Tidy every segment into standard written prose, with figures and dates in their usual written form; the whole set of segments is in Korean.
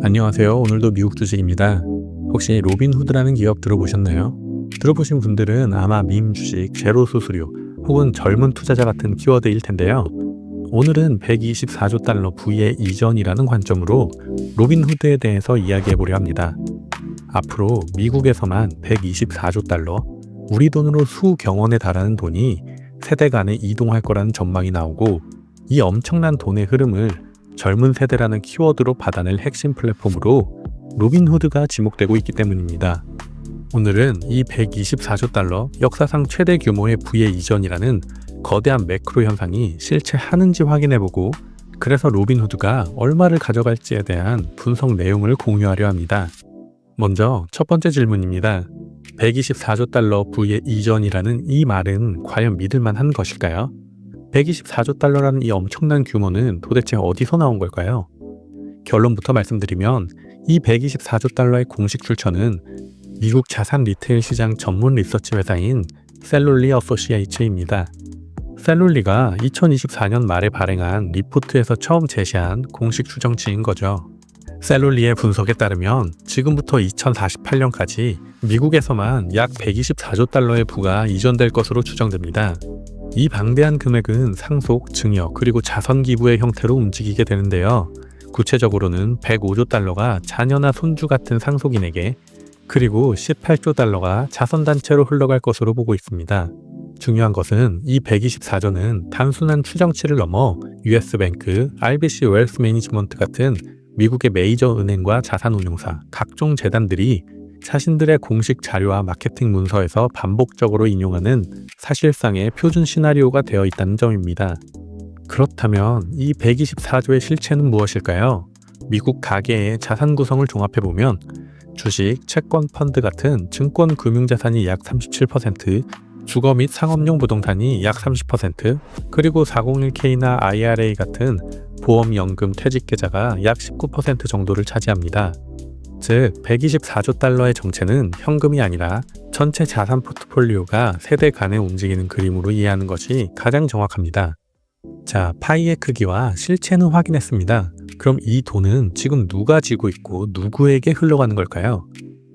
안녕하세요. 오늘도 미국 주식입니다. 혹시 로빈후드라는 기업 들어보셨나요? 들어보신 분들은 아마 밈 주식, 제로 수수료 혹은 젊은 투자자 같은 키워드일 텐데요. 오늘은 124조 달러 부의 이전이라는 관점으로 로빈후드에 대해서 이야기해 보려 합니다. 앞으로 미국에서만 124조 달러, 우리 돈으로 수경원에 달하는 돈이 세대 간에 이동할 거라는 전망이 나오고, 이 엄청난 돈의 흐름을 젊은 세대라는 키워드로 받아낼 핵심 플랫폼으로 로빈후드가 지목되고 있기 때문입니다. 오늘은 이 124조 달러 역사상 최대 규모의 부의 이전이라는 거대한 매크로 현상이 실체 하는지 확인해보고, 그래서 로빈후드가 얼마를 가져갈지에 대한 분석 내용을 공유하려 합니다. 먼저 첫 번째 질문입니다. 124조 달러 부의 이전이라는 이 말은 과연 믿을만한 것일까요? 124조 달러라는 이 엄청난 규모는 도대체 어디서 나온 걸까요? 결론부터 말씀드리면 이 124조 달러의 공식 출처는 미국 자산 리테일 시장 전문 리서치 회사인 셀룰리 어소시에이츠입니다. 셀룰리가 2024년 말에 발행한 리포트에서 처음 제시한 공식 추정치인 거죠. 셀룰리의 분석에 따르면 지금부터 2048년까지 미국에서만 약 124조 달러의 부가 이전될 것으로 추정됩니다. 이 방대한 금액은 상속, 증여, 그리고 자선 기부의 형태로 움직이게 되는데요. 구체적으로는 105조 달러가 자녀나 손주 같은 상속인에게, 그리고 18조 달러가 자선단체로 흘러갈 것으로 보고 있습니다. 중요한 것은 이 124조는 단순한 추정치를 넘어 US뱅크, RBC 웰스 매니지먼트 같은 미국의 메이저 은행과 자산운용사, 각종 재단들이 자신들의 공식 자료와 마케팅 문서에서 반복적으로 인용하는 사실상의 표준 시나리오가 되어 있다는 점입니다. 그렇다면 이 124조의 실체는 무엇일까요? 미국 가계의 자산 구성을 종합해보면 주식, 채권, 펀드 같은 증권 금융자산이 약 37%, 주거 및 상업용 부동산이 약 30%, 그리고 401k나 IRA 같은 보험연금 퇴직계좌가 약 19% 정도를 차지합니다. 즉, 124조 달러의 정체는 현금이 아니라 전체 자산 포트폴리오가 세대 간에 움직이는 그림으로 이해하는 것이 가장 정확합니다. 자, 파이의 크기와 실체는 확인했습니다. 그럼 이 돈은 지금 누가 쥐고 있고 누구에게 흘러가는 걸까요?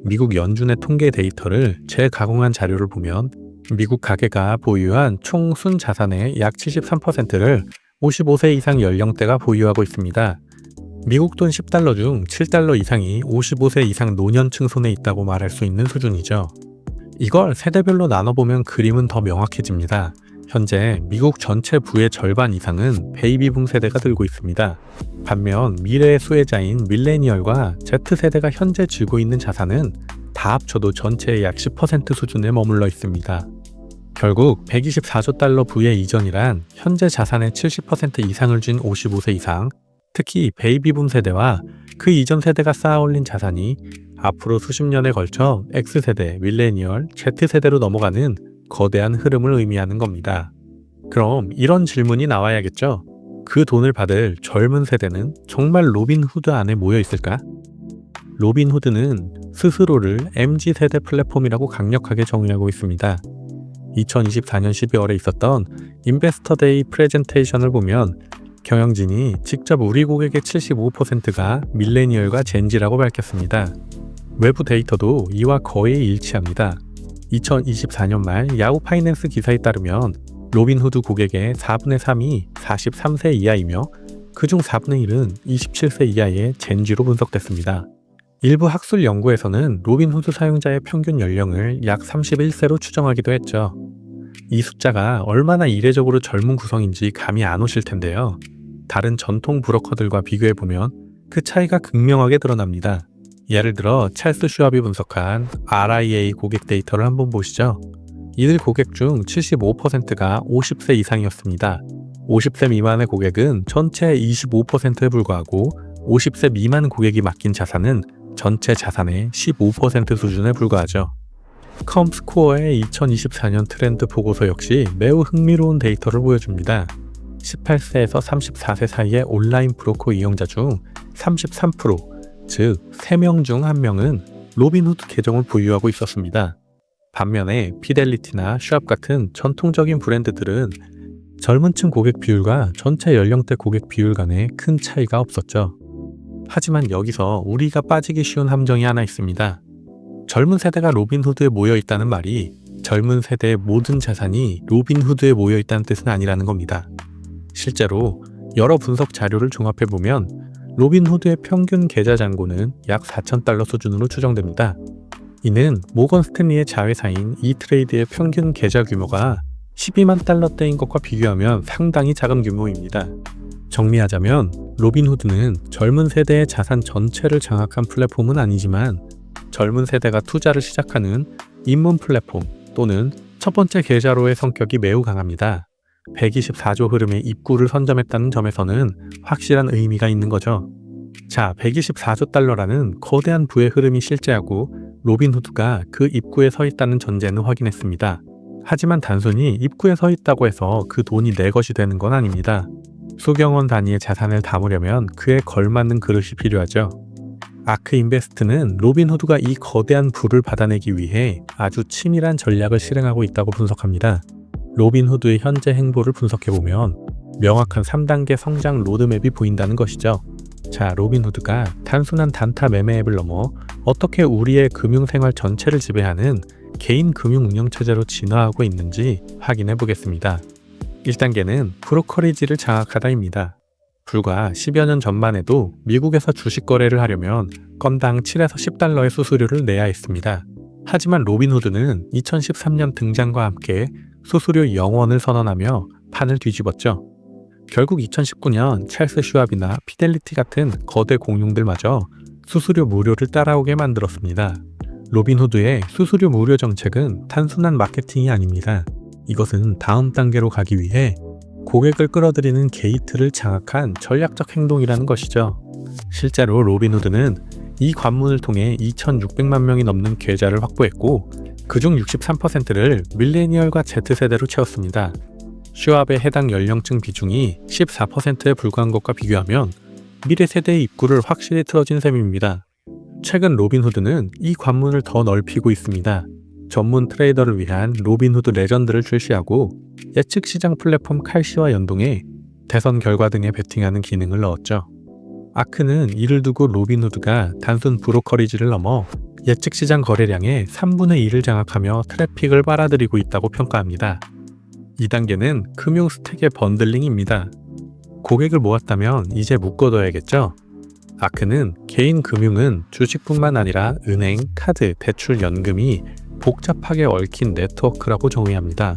미국 연준의 통계 데이터를 재가공한 자료를 보면 미국 가계가 보유한 총 순자산의 약 73%를 55세 이상 연령대가 보유하고 있습니다. 미국 돈 10달러 중 7달러 이상이 55세 이상 노년층 손에 있다고 말할 수 있는 수준이죠. 이걸 세대별로 나눠보면 그림은 더 명확해집니다. 현재 미국 전체 부의 절반 이상은 베이비붐 세대가 들고 있습니다. 반면 미래의 수혜자인 밀레니얼과 Z세대가 현재 쥐고 있는 자산은 다 합쳐도 전체의 약 10% 수준에 머물러 있습니다. 결국 124조 달러 부의 이전이란 현재 자산의 70% 이상을 쥔 55세 이상, 특히 베이비붐 세대와 그 이전 세대가 쌓아 올린 자산이 앞으로 수십 년에 걸쳐 X세대, 밀레니얼, Z세대로 넘어가는 거대한 흐름을 의미하는 겁니다. 그럼 이런 질문이 나와야겠죠? 그 돈을 받을 젊은 세대는 정말 로빈후드 안에 모여 있을까? 로빈후드는 스스로를 MZ세대 플랫폼이라고 강력하게 정의하고 있습니다. 2024년 12월에 있었던 인베스터데이 프레젠테이션을 보면 경영진이 직접 우리 고객의 75%가 밀레니얼과 젠지라고 밝혔습니다. 외부 데이터도 이와 거의 일치합니다. 2024년 말 야후 파이낸스 기사에 따르면 로빈후드 고객의 4분의 3이 43세 이하이며 그중 4분의 1은 27세 이하의 젠지로 분석됐습니다. 일부 학술 연구에서는 로빈후드 사용자의 평균 연령을 약 31세로 추정하기도 했죠. 이 숫자가 얼마나 이례적으로 젊은 구성인지 감이 안 오실 텐데요. 다른 전통 브로커들과 비교해보면 그 차이가 극명하게 드러납니다. 예를 들어 찰스 슈왑이 분석한 RIA 고객 데이터를 한번 보시죠. 이들 고객 중 75%가 50세 이상이었습니다. 50세 미만의 고객은 전체의 25%에 불과하고 50세 미만 고객이 맡긴 자산은 전체 자산의 15% 수준에 불과하죠. 컴스코어의 2024년 트렌드 보고서 역시 매우 흥미로운 데이터를 보여줍니다. 18세에서 34세 사이의 온라인 브로커 이용자 중 33%, 즉 3명 중 1명은 로빈후드 계정을 보유하고 있었습니다. 반면에 피델리티나 슈왑 같은 전통적인 브랜드들은 젊은 층 고객 비율과 전체 연령대 고객 비율 간에 큰 차이가 없었죠. 하지만 여기서 우리가 빠지기 쉬운 함정이 하나 있습니다. 젊은 세대가 로빈후드에 모여 있다는 말이 젊은 세대의 모든 자산이 로빈후드에 모여 있다는 뜻은 아니라는 겁니다. 실제로 여러 분석 자료를 종합해보면 로빈후드의 평균 계좌 잔고는 약 4,000달러 수준으로 추정됩니다. 이는 모건 스탠리의 자회사인 이트레이드의 평균 계좌 규모가 12만 달러대인 것과 비교하면 상당히 작은 규모입니다. 정리하자면 로빈후드는 젊은 세대의 자산 전체를 장악한 플랫폼은 아니지만 젊은 세대가 투자를 시작하는 입문 플랫폼 또는 첫 번째 계좌로의 성격이 매우 강합니다. 124조 흐름의 입구를 선점했다는 점에서는 확실한 의미가 있는 거죠. 자, 124조 달러라는 거대한 부의 흐름이 실제하고 로빈후드가 그 입구에 서 있다는 전제는 확인했습니다. 하지만 단순히 입구에 서 있다고 해서 그 돈이 내 것이 되는 건 아닙니다. 수경원 단위의 자산을 담으려면 그에 걸맞는 그릇이 필요하죠. 아크 인베스트는 로빈후드가 이 거대한 부를 받아내기 위해 아주 치밀한 전략을 실행하고 있다고 분석합니다. 로빈후드의 현재 행보를 분석해보면 명확한 3단계 성장 로드맵이 보인다는 것이죠. 자, 로빈후드가 단순한 단타 매매 앱을 넘어 어떻게 우리의 금융생활 전체를 지배하는 개인 금융 운영체제로 진화하고 있는지 확인해 보겠습니다. 1단계는 브로커리지를 장악하다입니다. 불과 10여 년 전만 해도 미국에서 주식 거래를 하려면 건당 7에서 10달러의 수수료를 내야 했습니다. 하지만 로빈후드는 2013년 등장과 함께 수수료 0원을 선언하며 판을 뒤집었죠. 결국 2019년 찰스 슈왑이나 피델리티 같은 거대 공룡들마저 수수료 무료를 따라오게 만들었습니다. 로빈후드의 수수료 무료 정책은 단순한 마케팅이 아닙니다. 이것은 다음 단계로 가기 위해 고객을 끌어들이는 게이트를 장악한 전략적 행동이라는 것이죠. 실제로 로빈후드는 이 관문을 통해 2,600만 명이 넘는 계좌를 확보했고 그중 63%를 밀레니얼과 Z세대로 채웠습니다. 슈왑의 해당 연령층 비중이 14%에 불과한 것과 비교하면 미래 세대의 입구를 확실히 틀어진 셈입니다. 최근 로빈후드는 이 관문을 더 넓히고 있습니다. 전문 트레이더를 위한 로빈후드 레전드를 출시하고 예측 시장 플랫폼 칼시와 연동해 대선 결과 등에 베팅하는 기능을 넣었죠. 아크는 이를 두고 로빈후드가 단순 브로커리지를 넘어 예측 시장 거래량의 3분의 1을 장악하며 트래픽을 빨아들이고 있다고 평가합니다. 2단계는 금융 스택의 번들링입니다. 고객을 모았다면 이제 묶어둬야겠죠? 아크는 개인 금융은 주식뿐만 아니라 은행, 카드, 대출, 연금이 복잡하게 얽힌 네트워크라고 정의합니다.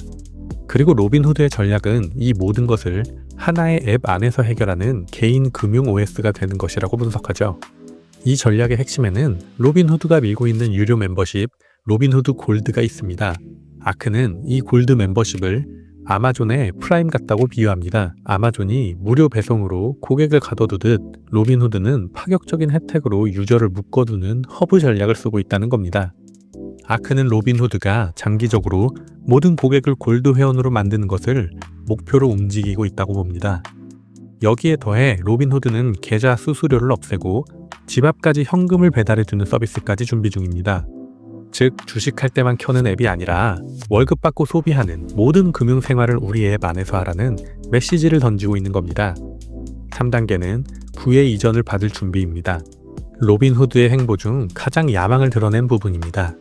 그리고 로빈후드의 전략은 이 모든 것을 하나의 앱 안에서 해결하는 개인 금융 OS가 되는 것이라고 분석하죠. 이 전략의 핵심에는 로빈후드가 밀고 있는 유료 멤버십, 로빈후드 골드가 있습니다. 아크는 이 골드 멤버십을 아마존의 프라임 같다고 비유합니다. 아마존이 무료 배송으로 고객을 가둬두듯 로빈후드는 파격적인 혜택으로 유저를 묶어두는 허브 전략을 쓰고 있다는 겁니다. 아크는 로빈후드가 장기적으로 모든 고객을 골드 회원으로 만드는 것을 목표로 움직이고 있다고 봅니다. 여기에 더해 로빈후드는 계좌 수수료를 없애고 집 앞까지 현금을 배달해주는 서비스까지 준비 중입니다. 즉 주식할 때만 켜는 앱이 아니라 월급 받고 소비하는 모든 금융생활을 우리 앱 안에서 하라는 메시지를 던지고 있는 겁니다. 3단계는 부의 이전을 받을 준비입니다. 로빈후드의 행보 중 가장 야망을 드러낸 부분입니다.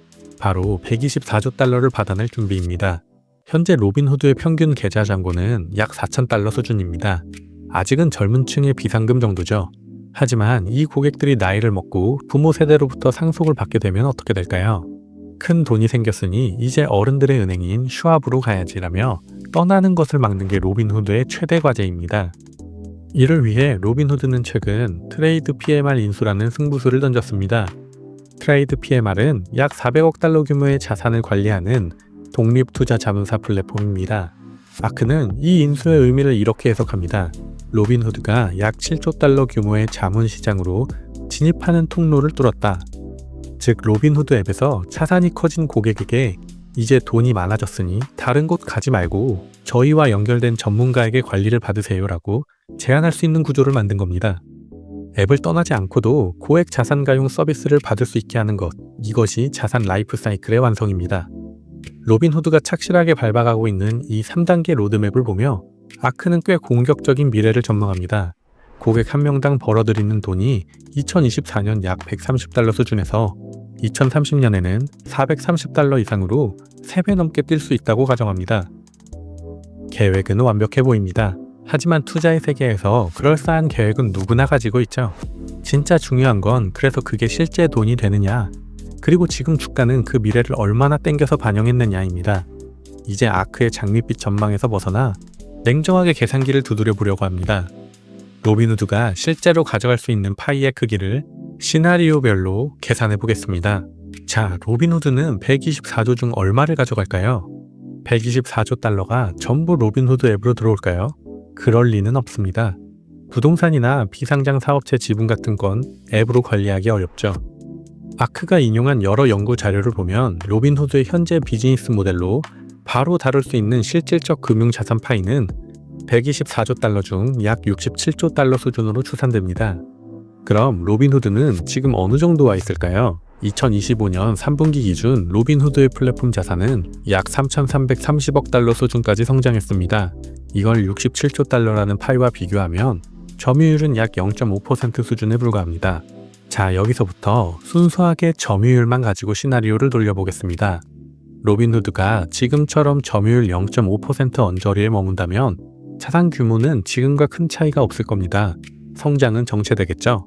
바로 124조 달러를 받아낼 준비입니다. 현재 로빈후드의 평균 계좌 잔고는 약 4,000달러 수준입니다. 아직은 젊은 층의 비상금 정도죠. 하지만 이 고객들이 나이를 먹고 부모 세대로부터 상속을 받게 되면 어떻게 될까요? 큰 돈이 생겼으니 이제 어른들의 은행인 슈왑으로 가야지라며 떠나는 것을 막는 게 로빈후드의 최대 과제입니다. 이를 위해 로빈후드는 최근 트레이드 PMR 인수라는 승부수를 던졌습니다. 트레이드 PMR은 약 400억 달러 규모의 자산을 관리하는 독립투자 자문사 플랫폼입니다. 아크는 이 인수의 의미를 이렇게 해석합니다. 로빈후드가 약 7조 달러 규모의 자문 시장으로 진입하는 통로를 뚫었다. 즉 로빈후드 앱에서 자산이 커진 고객에게 이제 돈이 많아졌으니 다른 곳 가지 말고 저희와 연결된 전문가에게 관리를 받으세요라고 제안할 수 있는 구조를 만든 겁니다. 앱을 떠나지 않고도 고액 자산가용 서비스를 받을 수 있게 하는 것, 이것이 자산 라이프 사이클의 완성입니다. 로빈후드가 착실하게 밟아가고 있는 이 3단계 로드맵을 보며 아크는 꽤 공격적인 미래를 전망합니다. 고객 한 명당 벌어들이는 돈이 2024년 약 130달러 수준에서 2030년에는 430달러 이상으로 3배 넘게 뛸 수 있다고 가정합니다. 계획은 완벽해 보입니다. 하지만 투자의 세계에서 그럴싸한 계획은 누구나 가지고 있죠. 진짜 중요한 건 그래서 그게 실제 돈이 되느냐, 그리고 지금 주가는 그 미래를 얼마나 땡겨서 반영했느냐입니다. 이제 아크의 장밋빛 전망에서 벗어나 냉정하게 계산기를 두드려 보려고 합니다. 로빈후드가 실제로 가져갈 수 있는 파이의 크기를 시나리오별로 계산해 보겠습니다. 자, 로빈후드는 124조 중 얼마를 가져갈까요? 124조 달러가 전부 로빈후드 앱으로 들어올까요? 그럴 리는 없습니다. 부동산이나 비상장 사업체 지분 같은 건 앱으로 관리하기 어렵죠. 아크가 인용한 여러 연구 자료를 보면 로빈후드의 현재 비즈니스 모델로 바로 다룰 수 있는 실질적 금융자산 파이는 124조 달러 중 약 67조 달러 수준으로 추산됩니다. 그럼 로빈후드는 지금 어느 정도 와 있을까요? 2025년 3분기 기준 로빈후드의 플랫폼 자산은 약 3,330억 달러 수준까지 성장했습니다. 이걸 67조 달러라는 파이와 비교하면 점유율은 약 0.5% 수준에 불과합니다. 자, 여기서부터 순수하게 점유율만 가지고 시나리오를 돌려보겠습니다. 로빈후드가 지금처럼 점유율 0.5% 언저리에 머문다면 자산 규모는 지금과 큰 차이가 없을 겁니다. 성장은 정체되겠죠.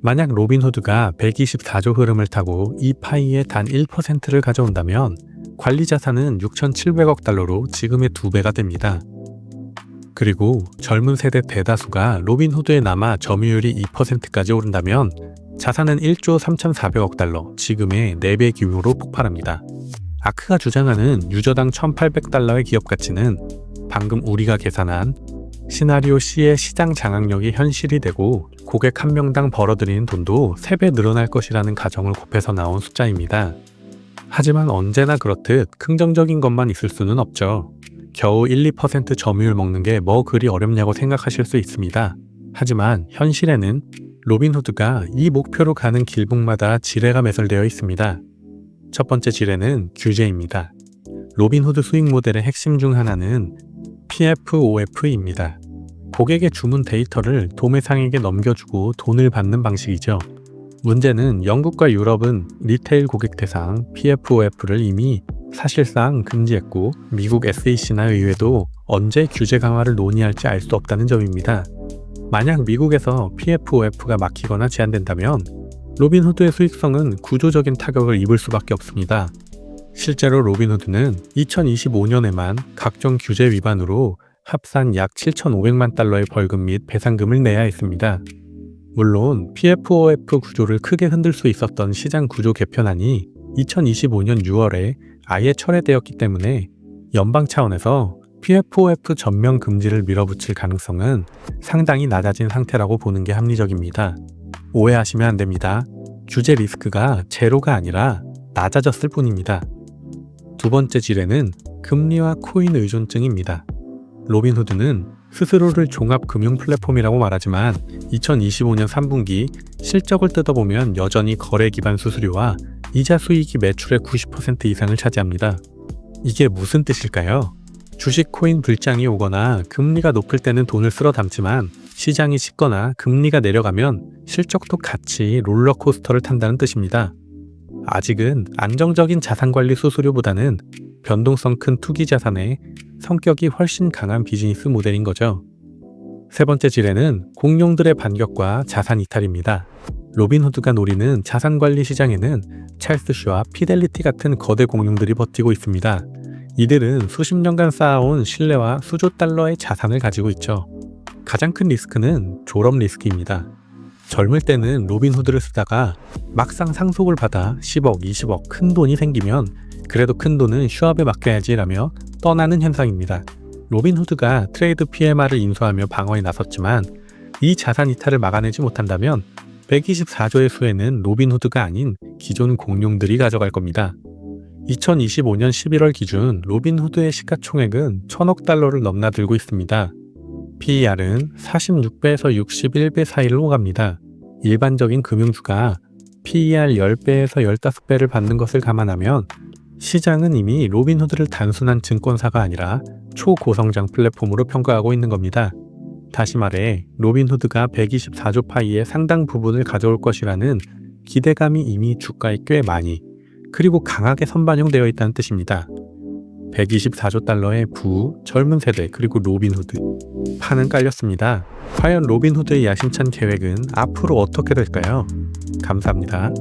만약 로빈후드가 124조 흐름을 타고 이 파이의 단 1%를 가져온다면 관리 자산은 6,700억 달러로 지금의 2배가 됩니다. 그리고 젊은 세대 대다수가 로빈후드에 남아 점유율이 2%까지 오른다면 자산은 1조 3,400억 달러, 지금의 4배 규모로 폭발합니다. 아크가 주장하는 유저당 1,800달러의 기업 가치는 방금 우리가 계산한 시나리오 C의 시장 장악력이 현실이 되고 고객 한 명당 벌어들이는 돈도 3배 늘어날 것이라는 가정을 곱해서 나온 숫자입니다. 하지만 언제나 그렇듯 긍정적인 것만 있을 수는 없죠. 겨우 1, 2% 점유율 먹는 게 뭐 그리 어렵냐고 생각하실 수 있습니다. 하지만 현실에는 로빈후드가 이 목표로 가는 길목마다 지뢰가 매설되어 있습니다. 첫 번째 지뢰는 규제입니다. 로빈후드 수익 모델의 핵심 중 하나는 PFOF입니다. 고객의 주문 데이터를 도매상에게 넘겨주고 돈을 받는 방식이죠. 문제는 영국과 유럽은 리테일 고객 대상 PFOF를 이미 사실상 금지했고 미국 SEC나 의회도 언제 규제 강화를 논의할지 알 수 없다는 점입니다. 만약 미국에서 PFOF가 막히거나 제한된다면 로빈후드의 수익성은 구조적인 타격을 입을 수밖에 없습니다. 실제로 로빈후드는 2025년에만 각종 규제 위반으로 합산 약 7,500만 달러의 벌금 및 배상금을 내야 했습니다. 물론 PFOF 구조를 크게 흔들 수 있었던 시장 구조 개편안이 2025년 6월에 아예 철회되었기 때문에 연방 차원에서 PFOF 전면 금지를 밀어붙일 가능성은 상당히 낮아진 상태라고 보는 게 합리적입니다. 오해하시면 안 됩니다. 규제 리스크가 제로가 아니라 낮아졌을 뿐입니다. 두 번째 지뢰는 금리와 코인 의존증입니다. 로빈후드는 스스로를 종합금융 플랫폼이라고 말하지만 2025년 3분기 실적을 뜯어보면 여전히 거래 기반 수수료와 이자 수익이 매출의 90% 이상을 차지합니다. 이게 무슨 뜻일까요? 주식 코인 불장이 오거나 금리가 높을 때는 돈을 쓸어 담지만 시장이 식거나 금리가 내려가면 실적도 같이 롤러코스터를 탄다는 뜻입니다. 아직은 안정적인 자산관리 수수료보다는 변동성 큰 투기 자산의 성격이 훨씬 강한 비즈니스 모델인 거죠. 세 번째 지뢰는 공룡들의 반격과 자산 이탈입니다. 로빈후드가 노리는 자산관리 시장에는 찰스 슈와 피델리티 같은 거대 공룡들이 버티고 있습니다. 이들은 수십 년간 쌓아온 신뢰와 수조 달러의 자산을 가지고 있죠. 가장 큰 리스크는 졸업 리스크입니다. 젊을 때는 로빈후드를 쓰다가 막상 상속을 받아 10억, 20억 큰 돈이 생기면 그래도 큰 돈은 슈왑에 맡겨야지 라며 떠나는 현상입니다. 로빈후드가 트레이드 PMR을 인수하며 방어에 나섰지만 이 자산 이탈을 막아내지 못한다면 124조의 수혜는 로빈후드가 아닌 기존 공룡들이 가져갈 겁니다. 2025년 11월 기준 로빈후드의 시가총액은 1,000억 달러를 넘나들고 있습니다. PER은 46배에서 61배 사이를 오갑니다. 일반적인 금융주가 PER 10배에서 15배를 받는 것을 감안하면 시장은 이미 로빈후드를 단순한 증권사가 아니라 초고성장 플랫폼으로 평가하고 있는 겁니다. 다시 말해 로빈후드가 124조 파이의 상당 부분을 가져올 것이라는 기대감이 이미 주가에 꽤 많이 그리고 강하게 선반영되어 있다는 뜻입니다. 124조 달러의 젊은 세대 그리고 로빈후드 판은 깔렸습니다. 과연 로빈후드의 야심찬 계획은 앞으로 어떻게 될까요? 감사합니다.